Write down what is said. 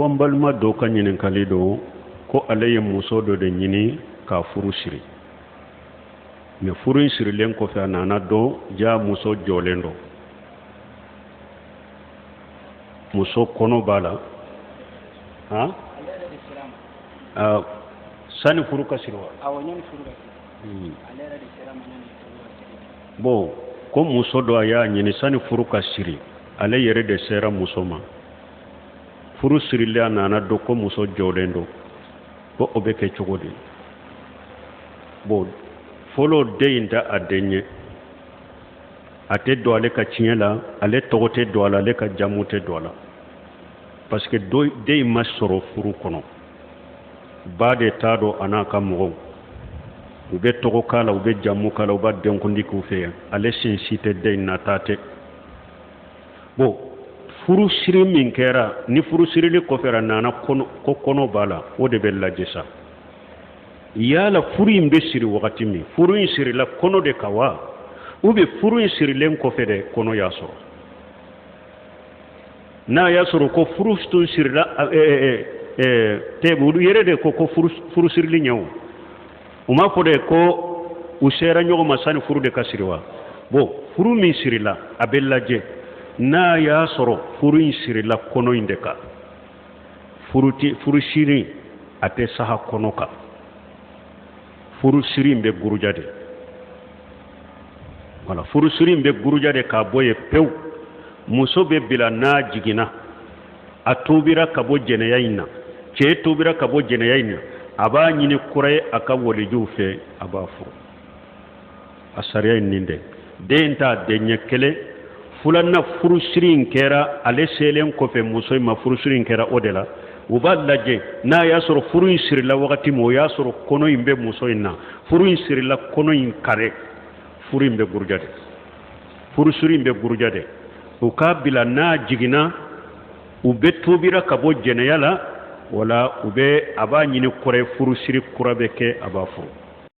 ko mbalma do ka ɲininkali do ko ale ye muso dɔ de ɲini k'a furu siri mais furu in sirilen kɔfɛ a nana dɔn ja muso jɔlen do muso kɔnɔ b'a la sani furu ka siri wa bon ko muso dɔ a y'a ɲini sani furu ka siri ale yɛrɛ de sera muso ma furu sirilen a nana dɔn ko muso jɔlen do ko o bɛ kɛ cogo di bon fɔlɔ den in tɛ a den ye a tɛ don ale ka tiɲɛ la ale tɔgɔ tɛ don a la ale ka jamu tɛ don a la parce que den in ma sɔrɔ furu kɔnɔ ba de t'a dɔn a n'a ka mɔgɔw u bɛ tɔgɔ k'a la u bɛ jamu k'a la u b'a denkundi k'u fɛ yan ale sen si tɛ den in na ta tɛ bon furu siri min kɛra ni furu sirili kɔfɛ a nana ko kɔnɔ b'a la o de bɛ lajɛ sa yala furu in bɛ siri wagati min furu in sirila kɔnɔ de ka wa ou bien furu in sirilen kɔfɛ de kɔnɔ y'a sɔrɔ n'a y'a sɔrɔ ko furu tun sirila olu yɛrɛ de ko furu sirili ɲɛ o u m'a fɔ de ko u sera ɲɔgɔn ma sani furu de ka siri wa bon furu min sirila a bɛ lajɛ n'a y'a sɔrɔ furu in sirila kɔnɔ in de kan furu siri a tɛ saha kɔnɔ kan furu siri in bɛ guruja de voilà furu siri in bɛ guruja de k'a bɔ yen pewu muso bɛ bila n'a jiginna a tobira ka bɔ jɛnɛya in na cɛ tobira ka bɔ jɛnɛya in na a b'a ɲini kura ye a ka walijuw fɛ a b'a furu a sariya in nin dɛ den t'a den ɲɛ kelen filanan furu siri in kɛra ale selen kɔfɛ muso in ma furu siri in kɛra o de la u b'a lajɛ n'a y'a sɔrɔ furu in sirila wagati min o y'a sɔrɔ kɔnɔ in bɛ muso in na furu in sirila kɔnɔ in kare furu in bɛ guruja de furu siri in bɛ guruja de u k'a bila n'a jiginna u bɛ tobira ka bɔ jɛnɛya la wala a b'a ɲini kɔrɔ furu siri kura bɛ kɛ a b'a furu